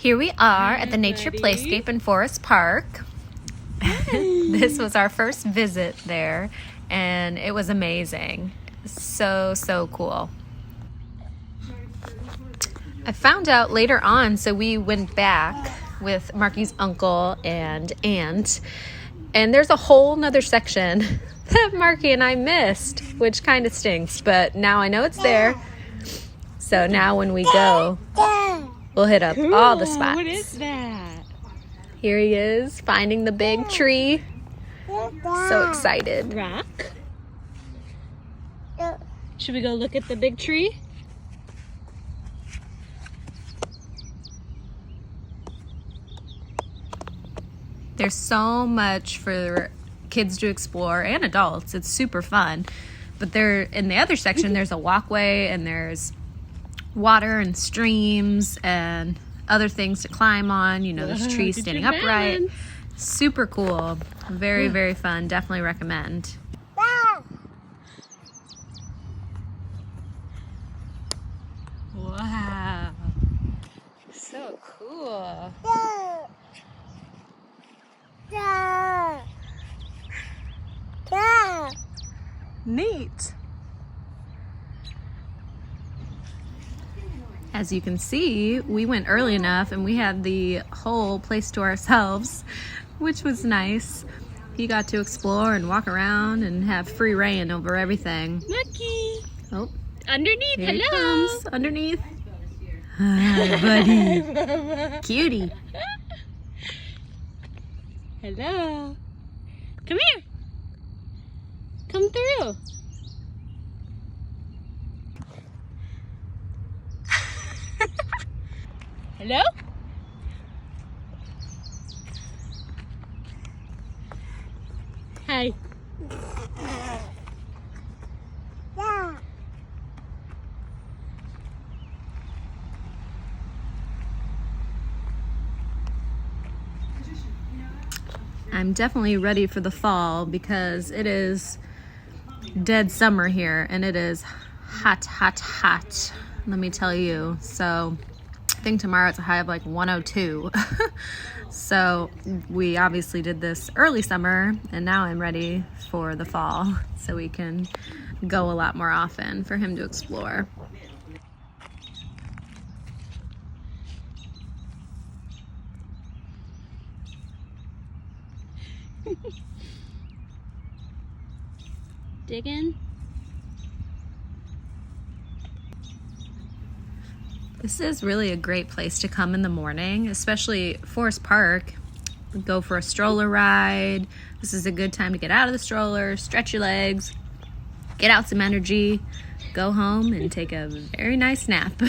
Here we are at the Nature Playscape in Forest Park. This was our first visit there, and it was amazing. So cool. I found out later on, so we went back with Marky's uncle and aunt, and there's a whole nother section that Marky and I missed, which kind of stinks, but now I know it's there. So now when we go, we'll hit up all the spots. What is that? Here he is, finding the big tree. So excited. Rock? Should we go look at the big tree? There's so much for kids to explore and adults. It's super fun. But there, in the other section, there's a walkway and there's water and streams and other things to climb on. You know, there's trees standing upright. Super cool. Very fun. Definitely recommend. Wow. So cool. Neat. As you can see, we went early enough and we had the whole place to ourselves, which was nice. He got to explore and walk around and have free reign over everything. Marky. Oh, Underneath. here he Hello. comes, underneath. Hi, buddy. Cutie. Hello. Come here. Come through. Hello? Hi. I'm definitely ready for the fall because it is dead summer here and it is hot. Let me tell you. So I think tomorrow it's a high of like 102. So we obviously did this early summer and now I'm ready for the fall so we can go a lot more often for him to explore. Digging. This is really a great place to come in the morning, especially Forest Park. Go for a stroller ride. This is a good time to get out of the stroller, stretch your legs, get out some energy, go home and take a very nice nap.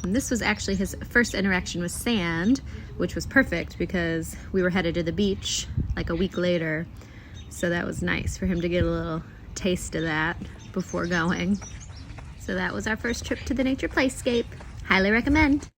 And this was actually his first interaction with sand, which was perfect because we were headed to the beach like a week later. So that was nice for him to get a little taste of that before going. So that was our first trip to the Nature Playscape. Highly recommend.